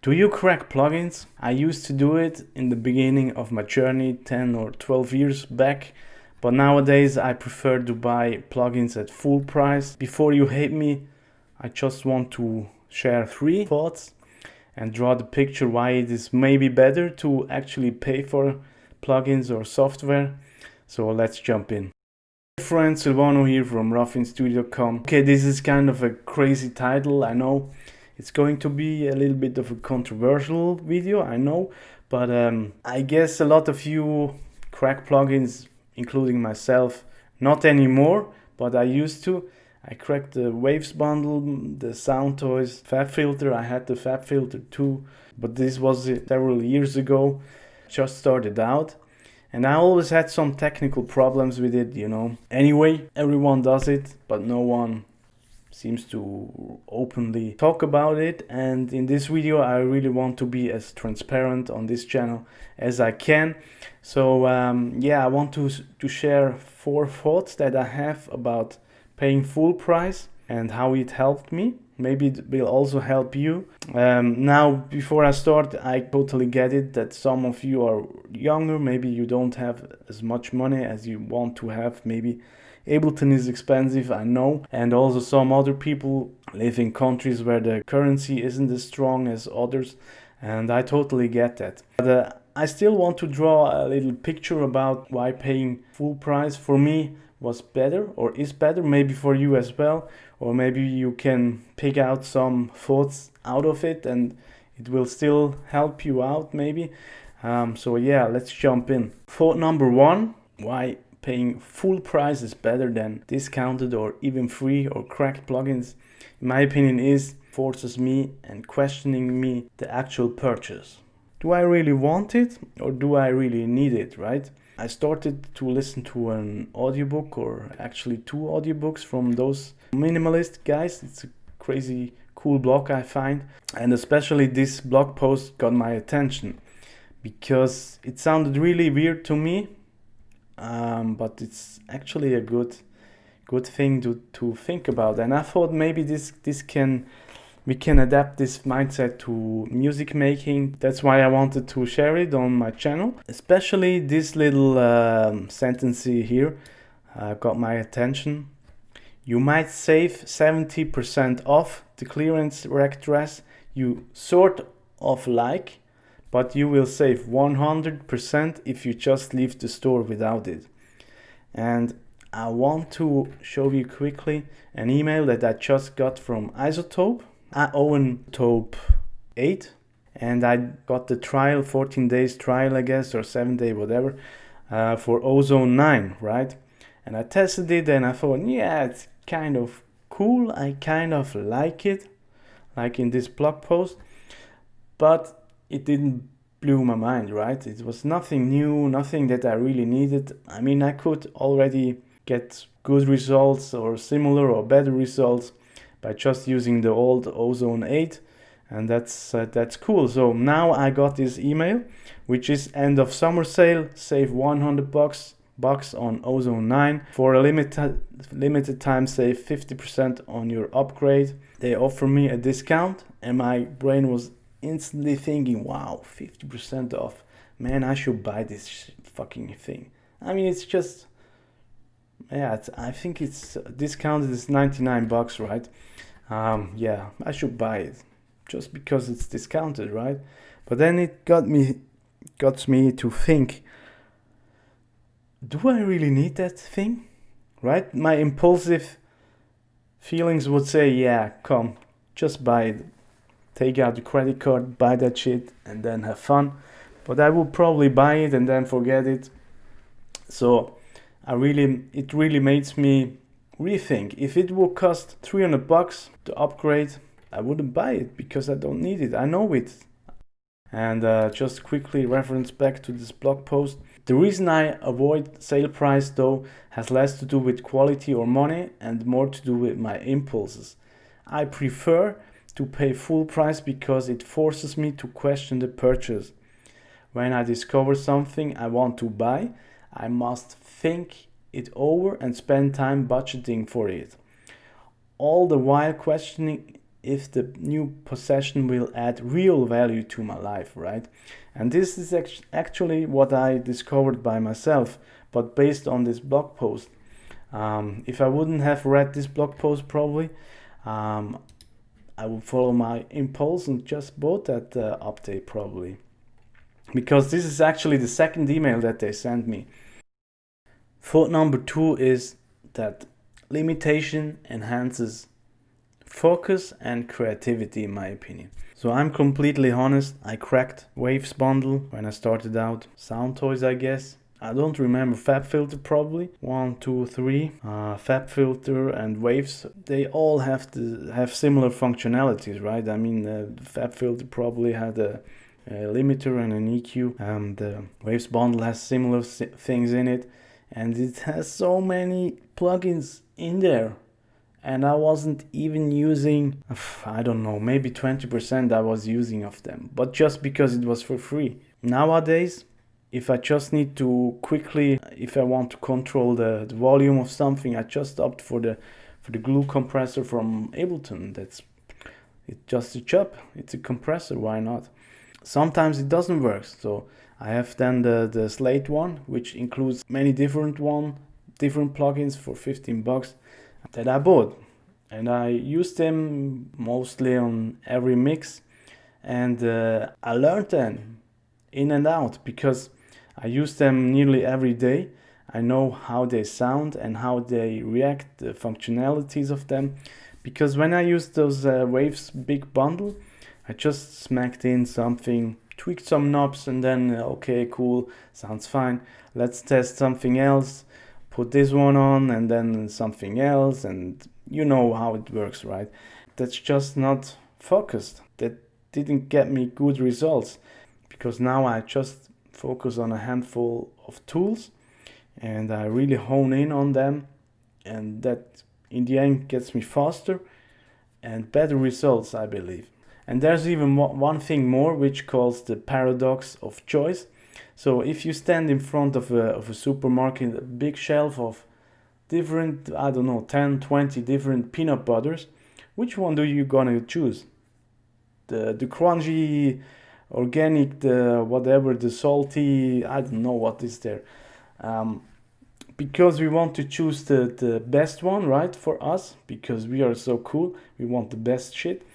Do you crack plugins? I used to do it in the beginning of my journey 10 or 12 years back, but nowadays I prefer to buy plugins at full price. Before you hate me, I just want to share 3 thoughts and draw the picture why it is maybe better to actually pay for plugins or software. So let's jump in. Hey friends, Silvano here from ruffinstudio.com. Okay, this is kind of a crazy title, I know. It's going to be a little bit of a controversial video, I know, but I guess a lot of you crack plugins, including myself. Not anymore, but I used to. I cracked the Waves bundle, the Sound Toys Fab Filter. I had the Fab Filter too, but this was several years ago. Just started out. And I always had some technical problems with it, you know. Anyway, everyone does it, but no one seems to openly talk about it. And in this video I really want to be as transparent on this channel as I can. So yeah, I want to share 4 thoughts that I have about paying full price and how it helped me. Maybe it will also help you. Now, before I start, I totally get it that some of you are younger, maybe you don't have as much money as you want to have. Maybe Ableton is expensive, I know, and also some other people live in countries where the currency isn't as strong as others, and I totally get that. But I still want to draw a little picture about why paying full price for me was better or is better, maybe for you as well, or maybe you can pick out some thoughts out of it and it will still help you out maybe. So yeah, let's jump in. Thought number 1, why paying full price is better than discounted or even free or cracked plugins, in my opinion, is forces me and questioning me the actual purchase. Do I really want it or do I really need it, right? I started to listen to an audiobook, or actually 2 audiobooks from those minimalist guys. It's a crazy cool blog I find, and especially this blog post got my attention because it sounded really weird to me. But it's actually a good thing to think about, and I thought maybe we can adapt this mindset to music making. That's why I wanted to share it on my channel. Especially this little sentence here got my attention. You might save 70% off the clearance rack dress you sort of like, but you will save 100% if you just leave the store without it. And I want to show you quickly an email that I just got from Isotope. I own Tope 8 and I got the trial, 14 days trial I guess, or 7 day whatever, for Ozone 9, right? And I tested it and I thought, yeah, it's kind of cool, I kind of like it, like in this blog post, but it didn't blew my mind, right? It was nothing new, nothing that I really needed. I mean, I could already get good results or similar or better results by just using the old Ozone 8, and that's cool. So now I got this email, which is end of summer sale, save $100 on Ozone 9 for a limited time, save 50% on your upgrade. They offer me a discount, and my brain was instantly thinking, wow, 50% off, man, I should buy this fucking thing. I mean, it's just, yeah, I think it's discounted is $99, right? Yeah, I should buy it just because it's discounted, right? But then it got me to think, do I really need that thing, right? My impulsive feelings would say, yeah, come, just buy it. Take out the credit card, buy that shit, and then have fun. But I will probably buy it and then forget it. So it really makes me rethink. If it will cost $300 to upgrade, I wouldn't buy it because I don't need it. I know it. And just quickly reference back to this blog post. The reason I avoid sale price though has less to do with quality or money and more to do with my impulses. I prefer to pay full price because it forces me to question the purchase. When I discover something I want to buy, I must think it over and spend time budgeting for it. All the while questioning if the new possession will add real value to my life, right? And this is actually what I discovered by myself, but based on this blog post. If I wouldn't have read this blog post, probably I would follow my impulse and just bought that update, probably, because this is actually the second email that they sent me. Thought number 2 is that limitation enhances focus and creativity, in my opinion. So I'm completely honest, I cracked Waves bundle when I started out. Sound Toys, I guess. I don't remember. FabFilter, probably. 1, 2, 3. FabFilter and Waves, they all have similar functionalities, right? I mean, FabFilter probably had a limiter and an EQ, and the Waves bundle has similar things in it, and it has so many plugins in there. And I wasn't even using, I don't know, maybe 20% I was using of them, but just because it was for free. Nowadays, if I just need to quickly, if I want to control the volume of something, I just opt for the glue compressor from Ableton. It's just a chop, it's a compressor, why not? Sometimes it doesn't work, so I have then the Slate one, which includes many different plugins for $15 that I bought, and I use them mostly on every mix, and I learned them in and out because I use them nearly every day. I know how they sound and how they react, the functionalities of them, because when I use those Waves big bundle, I just smacked in something, tweaked some knobs, and then okay, cool, sounds fine, let's test something else, put this one on and then something else, and you know how it works, right? That's just not focused. That didn't get me good results, because now I just focus on a handful of tools and I really hone in on them, and that in the end gets me faster and better results, I believe. And there's even one thing more, which calls the paradox of choice. So if you stand in front of a supermarket, a big shelf of different, I don't know, 10, 20 different peanut butters, which one do you gonna choose? The crunchy, organic, the whatever, the salty, I don't know what is there. Because we want to choose the best one, right, for us, because we are so cool, we want the best shit.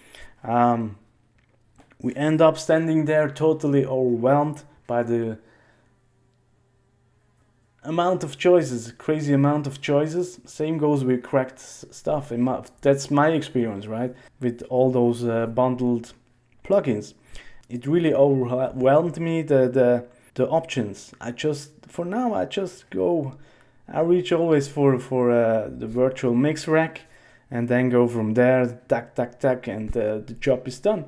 We end up standing there totally overwhelmed by the amount of choices, crazy amount of choices. Same goes with cracked stuff. That's my experience, right, with all those bundled plugins. It really overwhelmed me, the options. I reach always for the virtual mix rack, and then go from there, tack, and the job is done.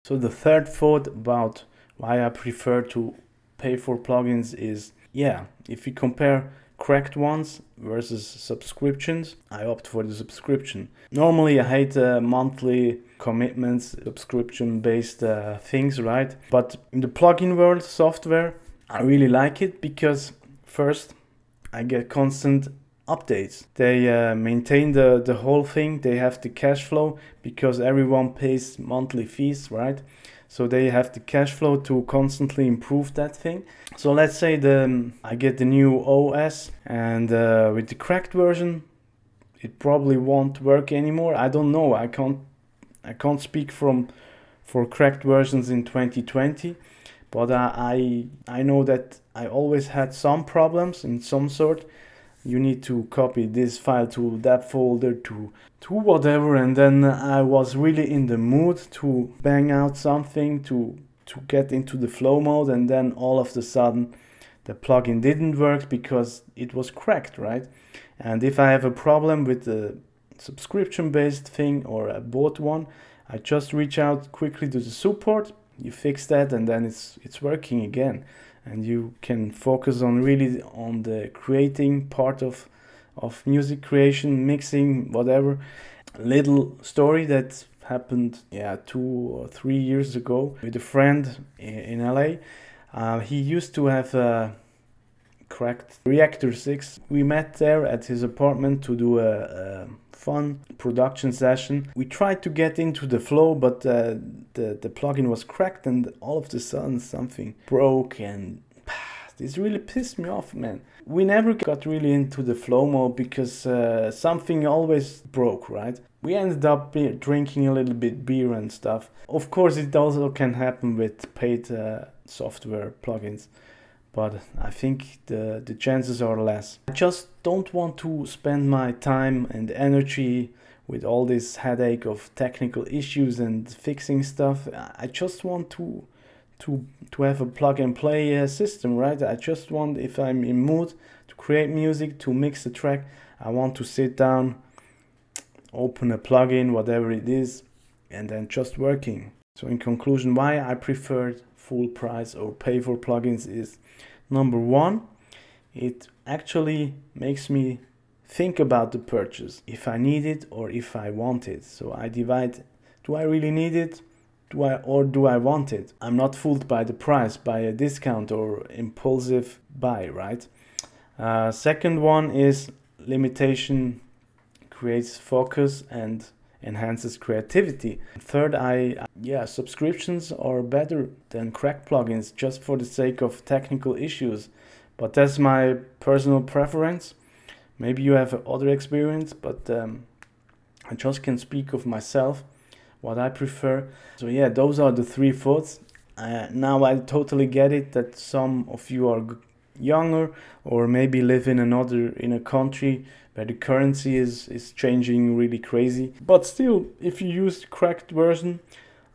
So the third thought about why I prefer to pay for plugins is, if you compare cracked ones versus subscriptions, I opt for the subscription. Normally I hate monthly commitments, subscription-based things, right? But in the plugin world, software, I really like it because first, I get constant updates. They maintain the whole thing. They have the cash flow because everyone pays monthly fees, right? So they have the cash flow to constantly improve that thing. So let's say I get the new OS, and with the cracked version, it probably won't work anymore. I don't know. I can't speak for cracked versions in 2020, but I know that I always had some problems in some sort. You need to copy this file to that folder, to whatever, and then I was really in the mood to bang out something, to get into the flow mode, and then all of a sudden the plugin didn't work because it was cracked, right? And if I have a problem with the subscription-based thing or a bought one, I just reach out quickly to the support, you fix that, and then it's working again. And you can focus on the creating part of music creation, mixing, whatever. A little story that happened 2 or 3 years ago with a friend in LA. He used to have a cracked Reactor 6. We met there at his apartment to do a fun production session. We tried to get into the flow, but the plugin was cracked, and all of a sudden something broke, and this really pissed me off, man. We never got really into the flow mode because something always broke, right? We ended up drinking a little bit beer and stuff. Of course, it also can happen with paid software plugins, but I think the chances are less. I just don't want to spend my time and energy with all this headache of technical issues and fixing stuff. I just want to have a plug and play system, right? I just want, if I'm in mood to create music, to mix a track, I want to sit down, open a plugin, whatever it is, and then just working. So in conclusion, why I preferred full price or pay for plugins is, number one, it actually makes me think about the purchase, if I need it or if I want it. So I divide, do I really need it? Do I want it? I'm not fooled by the price, by a discount or impulsive buy, right? Second one is limitation creates focus and enhances creativity. Third, subscriptions are better than cracked plugins just for the sake of technical issues. But that's my personal preference. Maybe you have other experience, but I just can speak of myself, what I prefer. So yeah, those are the three thoughts. Now I totally get it that some of you are younger or maybe live in a country where the currency is changing really crazy. But still, if you use the cracked version,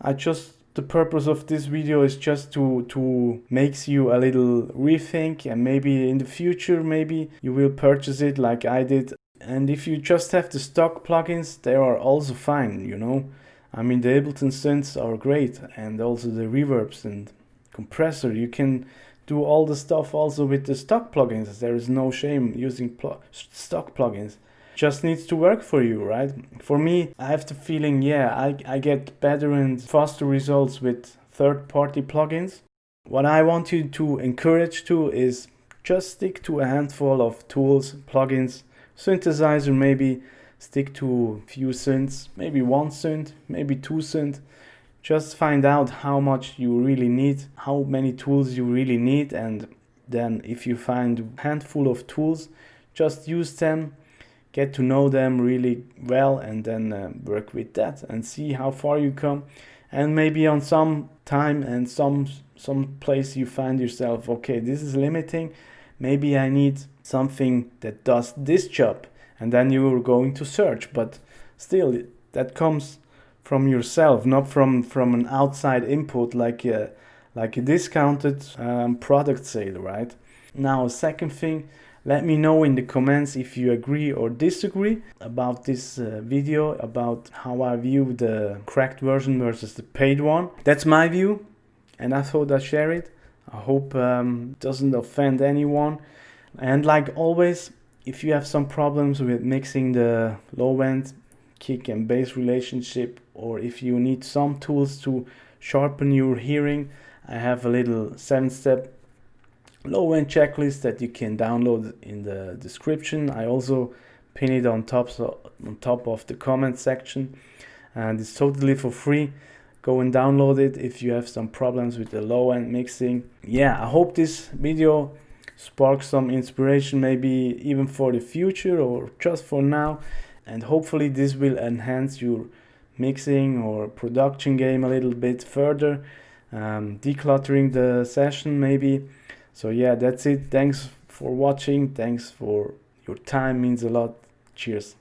the purpose of this video is just to makes you a little rethink, and maybe in the future, maybe you will purchase it like I did. And if you just have the stock plugins, they are also fine, you know. I mean, the Ableton synths are great, and also the reverbs and compressor. You can do all the stuff also with the stock plugins. There is no shame using stock plugins. Just needs to work for you, right? For me, I have the feeling, I get better and faster results with third-party plugins. What I want you to encourage to is just stick to a handful of tools, plugins, synthesizer, maybe stick to a few synths, maybe one synth, maybe two synths. Just find out how much you really need, how many tools you really need, and then if you find a handful of tools, just use them, get to know them really well, and then work with that and see how far you come. And maybe on some time and some place you find yourself, okay, this is limiting, maybe I need something that does this job, and then you are going to search. But still, that comes from yourself, not from an outside input like a discounted product sale, right? Now, second thing, let me know in the comments if you agree or disagree about this video, about how I view the cracked version versus the paid one. That's my view, and I thought I'd share it. I hope it doesn't offend anyone. And like always, if you have some problems with mixing the low end kick and bass relationship, or if you need some tools to sharpen your hearing, I have a little 7-step low end checklist that you can download in the description. I also pin it on top of the comment section, and it's totally for free. Go and download it if you have some problems with the low end mixing. I hope this video sparks some inspiration, maybe even for the future or just for now, and hopefully this will enhance your mixing or production game a little bit further, decluttering the session maybe. So that's it. Thanks for watching. Thanks for your time, means a lot. Cheers.